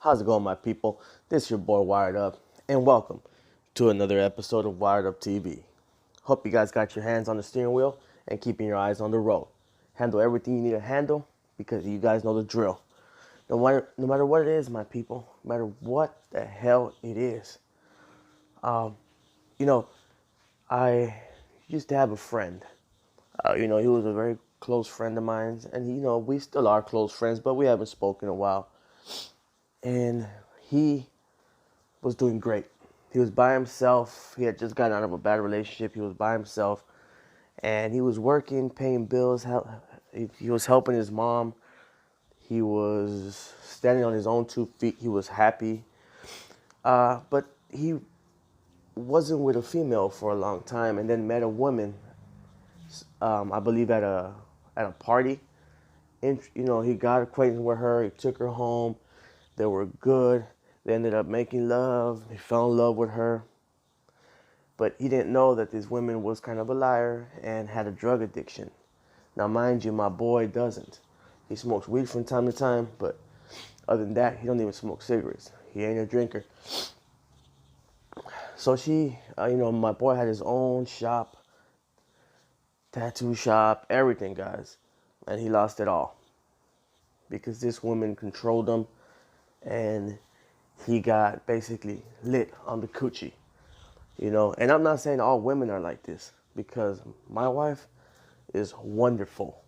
How's it going, my people? This is your boy Wired Up, and welcome to another episode of Wired Up TV. Hope you guys got your hands on the steering wheel and keeping your eyes on the road. Handle everything you need to handle because you guys know the drill. No matter what it is, my people, no matter what the hell it is. You know, I used to have a friend. He was a very close friend of mine, and we still are close friends, but we haven't spoken in a while. And he was doing great. He was by himself. He had just gotten out of a bad relationship. He was by himself, and he was working, paying bills. He was helping his mom. He was standing on his own 2 feet. He was happy, but he wasn't with a female for a long time, and then met a woman. I believe at a party. And, he got acquainted with her. He took her home. They were good. They ended up making love. He fell in love with her. But he didn't know that this woman was kind of a liar and had a drug addiction. Now, mind you, my boy doesn't. He smokes weed from time to time, but other than that, he don't even smoke cigarettes. He ain't a drinker. So my boy had his own shop, tattoo shop, everything, guys. And he lost it all because this woman controlled him, and he got basically lit on the coochie, And I'm not saying all women are like this, because my wife is wonderful,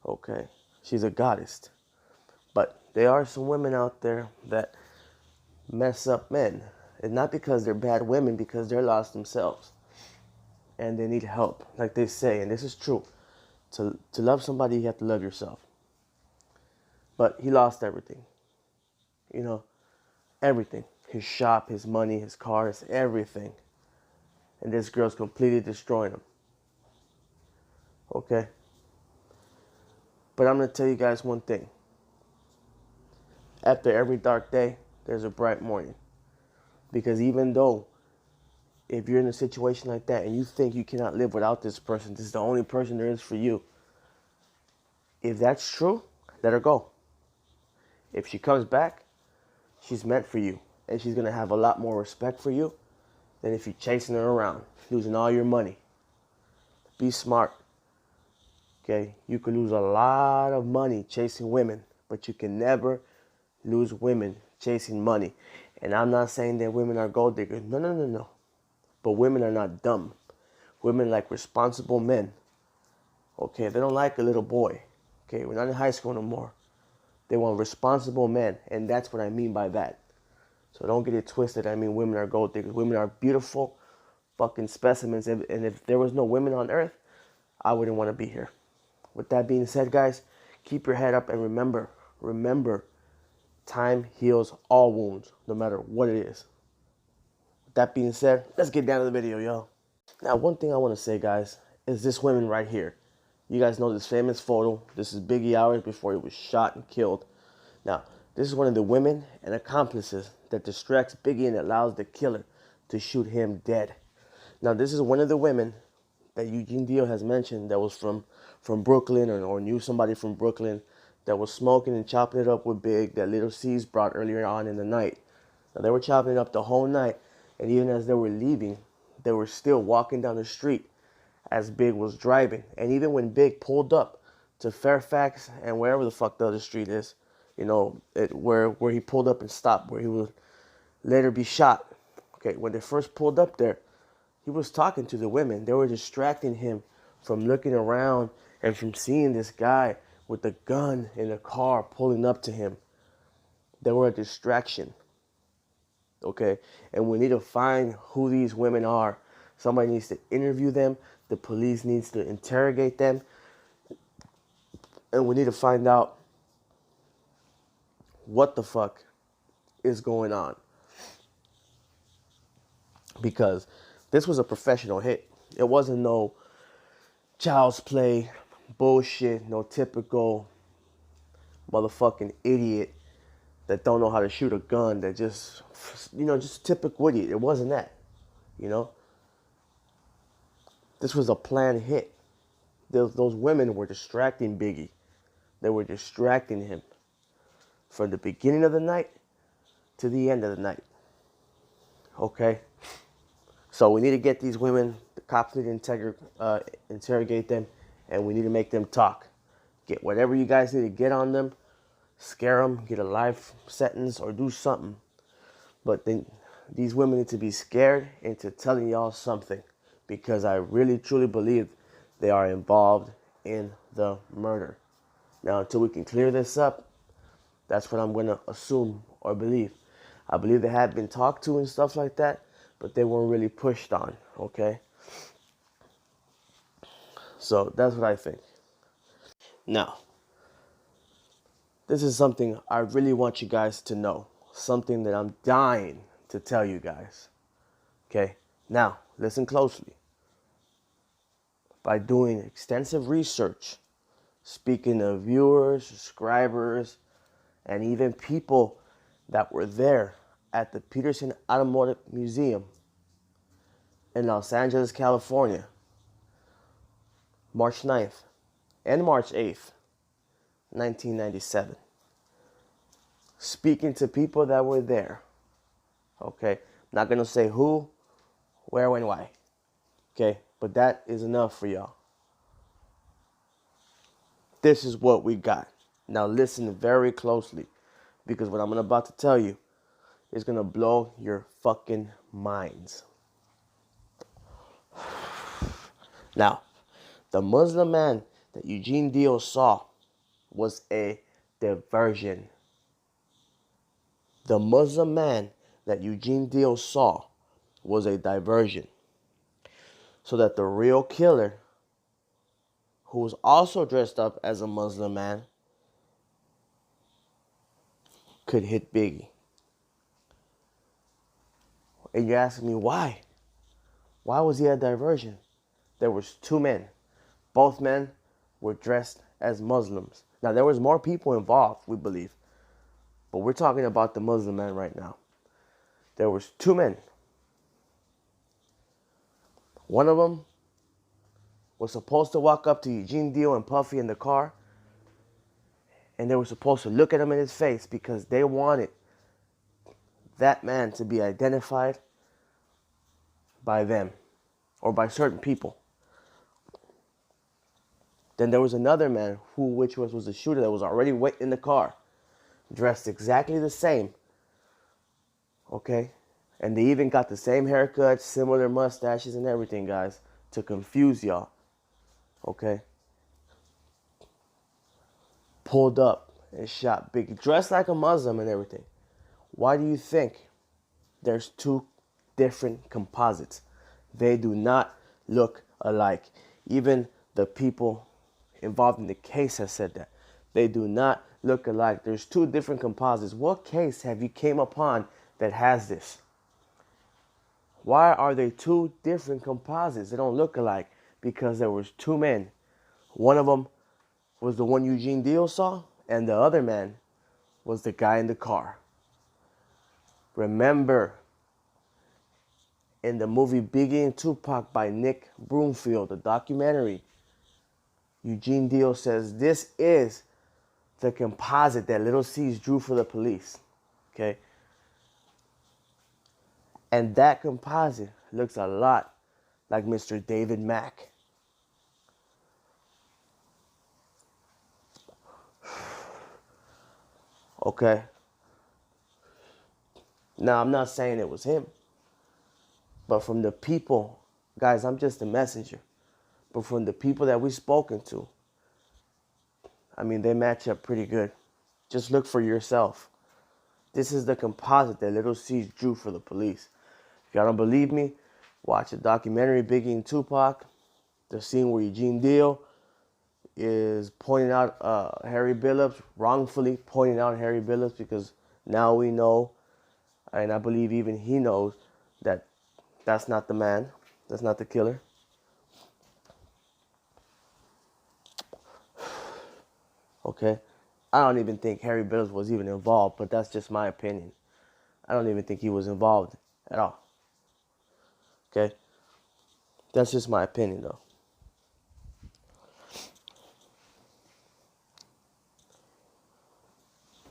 okay? She's a goddess. But there are some women out there that mess up men. And not because they're bad women, because they're lost themselves. And they need help, like they say, and this is true. To love somebody, you have to love yourself. But he lost everything. Everything. His shop, his money, his cars, everything. And this girl's completely destroying him. Okay? But I'm going to tell you guys one thing. After every dark day, there's a bright morning. Because even though, if you're in a situation like that and you think you cannot live without this person, this is the only person there is for you, if that's true, let her go. If she comes back, she's meant for you. And she's going to have a lot more respect for you than if you're chasing her around, losing all your money. Be smart. Okay? You can lose a lot of money chasing women, but you can never lose women chasing money. And I'm not saying that women are gold diggers. No. But women are not dumb. Women like responsible men. Okay? They don't like a little boy. Okay? We're not in high school no more. They want responsible men, and that's what I mean by that. So don't get it twisted. I mean, women are gold diggers. Women are beautiful fucking specimens. And if there was no women on earth, I wouldn't want to be here. With that being said, guys, keep your head up and remember, time heals all wounds, no matter what it is. With that being said, let's get down to the video, y'all. Now, one thing I want to say, guys, is this woman right here. You guys know this famous photo. This is Biggie hours before he was shot and killed. Now, this is one of the women and accomplices that distracts Biggie and allows the killer to shoot him dead. Now, this is one of the women that Eugene Dio has mentioned that was from Brooklyn or knew somebody from Brooklyn that was smoking and chopping it up with Big that Little C's brought earlier on in the night. Now, they were chopping it up the whole night, and even as they were leaving, they were still walking down the street as Big was driving. And even when Big pulled up to Fairfax and wherever the fuck the other street is, where he pulled up and stopped, where he would later be shot. Okay, when they first pulled up there, he was talking to the women. They were distracting him from looking around and from seeing this guy with a gun in a car pulling up to him. They were a distraction. Okay, and we need to find who these women are. Somebody needs to interview them. The police needs to interrogate them. And we need to find out what the fuck is going on. Because this was a professional hit. It wasn't no child's play bullshit, no typical motherfucking idiot that don't know how to shoot a gun, that just typical idiot. It wasn't that, This was a planned hit. Those women were distracting Biggie. They were distracting him from the beginning of the night to the end of the night. Okay? So we need to get these women, the cops need to interrogate them, and we need to make them talk. Get whatever you guys need to get on them, scare them, get a life sentence, or do something. But then these women need to be scared into telling y'all something, because I really truly believe they are involved in the murder. Now, until we can clear this up, that's what I'm going to assume or believe. I believe they had been talked to and stuff like that, but they weren't really pushed on, okay? So that's what I think. Now, this is something I really want you guys to know. Something that I'm dying to tell you guys. Okay? Now, listen closely. By doing extensive research, speaking of viewers, subscribers, and even people that were there at the Peterson Automotive Museum in Los Angeles, California, March 9th and March 8th, 1997. Speaking to people that were there. Okay? Not going to say who, where, when, why. Okay? But that is enough for y'all. This is what we got. Now listen very closely, because what I'm about to tell you is going to blow your fucking minds. Now, the Muslim man that Eugene Dio saw was a diversion. The Muslim man that Eugene Dio saw was a diversion. So that the real killer, who was also dressed up as a Muslim man, could hit Biggie. And you're asking me why? Why was he a diversion? There was two men. Both men were dressed as Muslims. Now, there was more people involved, we believe. But we're talking about the Muslim man right now. There was two men. One of them was supposed to walk up to Eugene Dio and Puffy in the car, and they were supposed to look at him in his face because they wanted that man to be identified by them or by certain people. Then there was another man which was the shooter that was already waiting in the car, dressed exactly the same. Okay? And they even got the same haircuts, similar mustaches and everything, guys, to confuse y'all. Okay? Pulled up and shot Biggie, dressed like a Muslim and everything. Why do you think there's two different composites? They do not look alike. Even the people involved in the case has said that. They do not look alike. There's two different composites. What case have you came upon that has this? Why are they two different composites? They don't look alike because there was two men. One of them was the one Eugene Dio saw, and the other man was the guy in the car. Remember, in the movie Biggie and Tupac by Nick Broomfield, the documentary, Eugene Dio says this is the composite that Little C's drew for the police. Okay? And that composite looks a lot like Mr. David Mack. Okay? Now, I'm not saying it was him. But from the people, guys, I'm just a messenger. But from the people that we've spoken to, I mean, they match up pretty good. Just look for yourself. This is the composite that Little C drew for the police. If y'all don't believe me, watch the documentary Biggie and Tupac. The scene where Eugene Dio is pointing out Harry Billups, wrongfully pointing out Harry Billups, because now we know, and I believe even he knows, that that's not the man. That's not the killer. Okay? I don't even think Harry Billups was even involved, but that's just my opinion. I don't even think he was involved at all. Okay? That's just my opinion, though.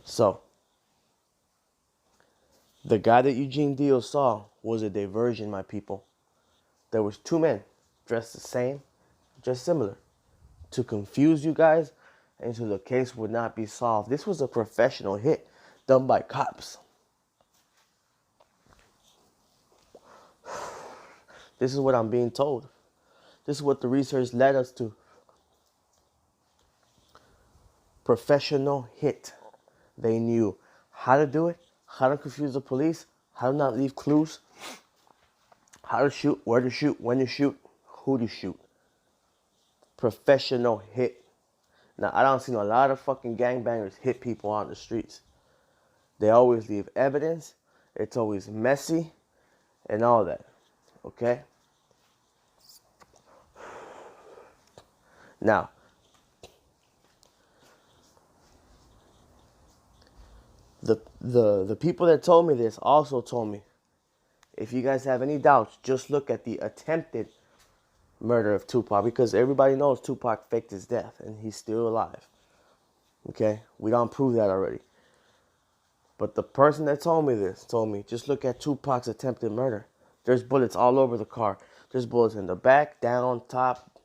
So, The guy that Eugene Dio saw was a diversion, my people. There was two men dressed the same, dressed similar, to confuse you guys and so the case would not be solved. This was a professional hit done by cops. This is what I'm being told. This is what the research led us to. Professional hit. They knew how to do it, how to confuse the police, how to not leave clues, how to shoot, where to shoot, when to shoot, who to shoot. Professional hit. Now, I don't see a lot of fucking gangbangers hit people on the streets. They always leave evidence. It's always messy and all that. Okay? Now, the people that told me this also told me, if you guys have any doubts, just look at the attempted murder of Tupac, because everybody knows Tupac faked his death and he's still alive. Okay? We don't prove that already. But the person that told me this told me, just look at Tupac's attempted murder. There's bullets all over the car. There's bullets in the back, down, top,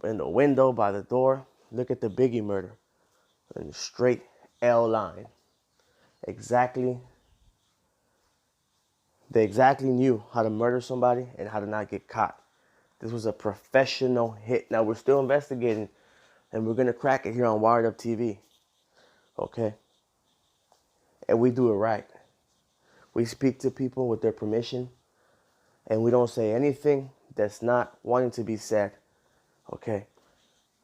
in the window, by the door. Look at the Biggie murder. In the straight L line. Exactly. They exactly knew how to murder somebody and how to not get caught. This was a professional hit. Now, we're still investigating, and we're going to crack it here on Wired Up TV. Okay? And we do it right. We speak to people with their permission, and we don't say anything that's not wanting to be said. Okay?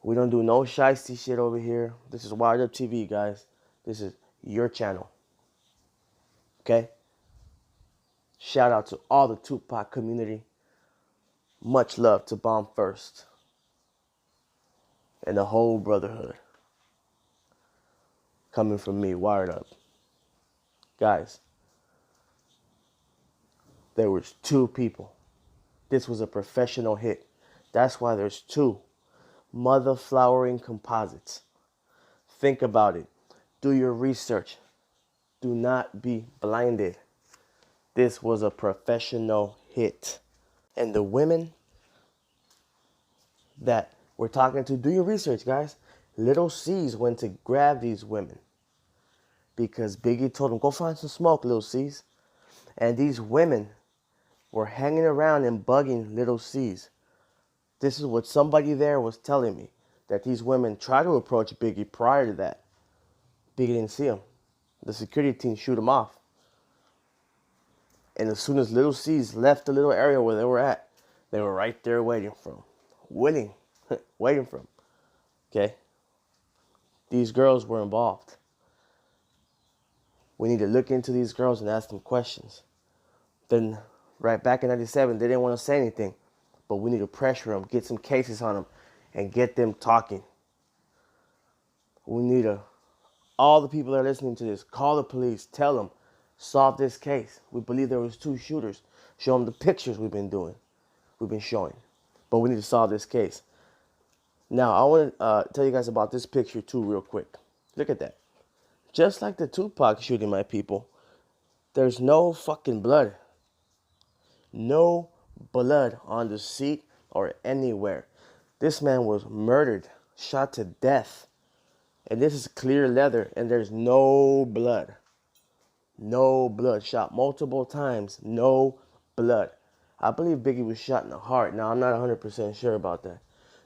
We don't do no shiesty shit over here. This is Wired Up TV, guys. This is your channel. Okay? Shout out to all the Tupac community. Much love to Bomb First and the whole brotherhood. Coming from me, Wired Up. Guys, there was two people. This was a professional hit. That's why there's two mother flowering composites. Think about it. Do your research. Do not be blinded. This was a professional hit. And the women that we're talking to, do your research, guys. Little C's went to grab these women because Biggie told them, go find some smoke, Little C's. And these women were hanging around and bugging Little C's. This is what somebody there was telling me, that these women tried to approach Biggie prior to that. Biggie didn't see him. The security team shoot him off. And as soon as Little C's left the little area where they were at, they were right there waiting for him. Waiting for him. Okay? These girls were involved. We need to look into these girls and ask them questions. Then, right back in 97, they didn't want to say anything. But we need to pressure them, get some cases on them, and get them talking. We need to, all the people that are listening to this, call the police, tell them, solve this case. We believe there was two shooters. Show them the pictures we've been showing. But we need to solve this case. Now, I want to tell you guys about this picture too real quick. Look at that. Just like the Tupac shooting, my people, there's no fucking blood. No blood on the seat or anywhere. This man was murdered, shot to death. And this is clear leather, and there's no blood. No blood. Shot multiple times. No blood. I believe Biggie was shot in the heart. Now, I'm not 100% sure about that.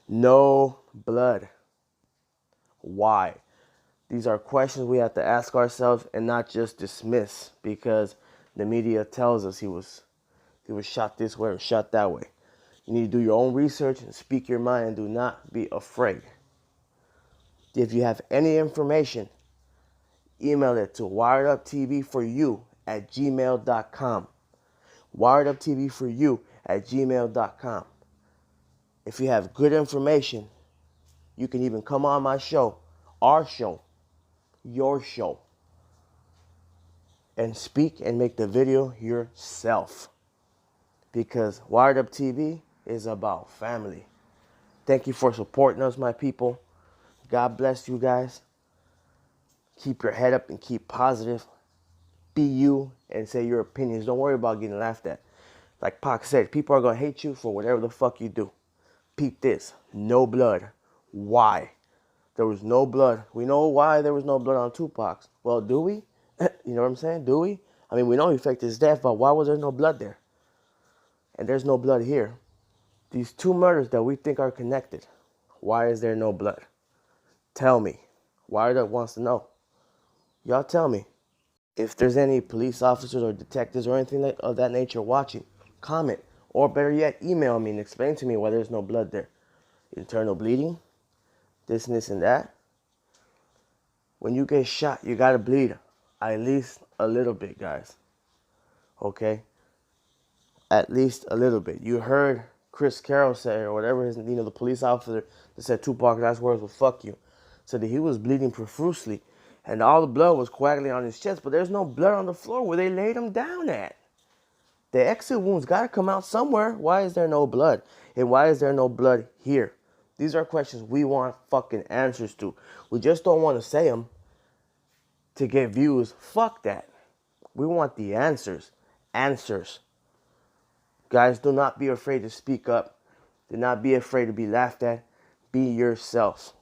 No blood. Why? These are questions we have to ask ourselves and not just dismiss because the media tells us he was shot this way or shot that way. You need to do your own research and speak your mind and do not be afraid. If you have any information, email it to wireduptvforyou@gmail.com. wireduptvforyou@gmail.com. If you have good information, you can even come on my show, our show, your show, and speak and make the video yourself. Because Wired Up TV is about family. Thank you for supporting us, my people. God bless you guys. Keep your head up and keep positive. Be you and say your opinions. Don't worry about getting laughed at. Like Pac said, people are going to hate you for whatever the fuck you do. Peep this. No blood. Why? There was no blood. We know why there was no blood on Tupac's. Well, do we? You know what I'm saying? Do we? I mean, we know he faked his death, but why was there no blood there? And there's no blood here. These two murders that we think are connected, why is there no blood? Tell me. Wired wants to know. Y'all tell me. If there's any police officers or detectives or anything of that nature watching, comment. Or better yet, email me and explain to me why there's no blood there. Internal bleeding, this and this and that. When you get shot, you gotta bleed at least a little bit, guys. Okay? At least a little bit. You heard Chris Carroll say, or whatever his, the police officer that said Tupac's last words was "fuck you," said that he was bleeding profusely, and all the blood was coagulating on his chest, but there's no blood on the floor where they laid him down at. The exit wounds gotta come out somewhere. Why is there no blood? And why is there no blood here? These are questions we want fucking answers to. We just don't want to say them to get views. Fuck that. We want the answers. Answers. Guys, do not be afraid to speak up. Do not be afraid to be laughed at. Be yourself.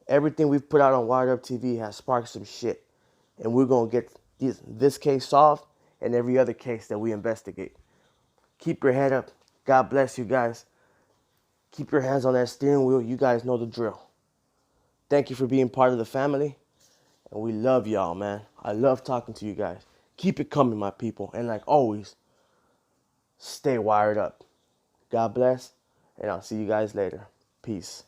Everything we've put out on Wired Up TV has sparked some shit. And we're going to get this case solved and every other case that we investigate. Keep your head up. God bless you guys. Keep your hands on that steering wheel. You guys know the drill. Thank you for being part of the family. And we love y'all, man. I love talking to you guys. Keep it coming, my people. And like always, stay wired up. God bless. And I'll see you guys later. Peace.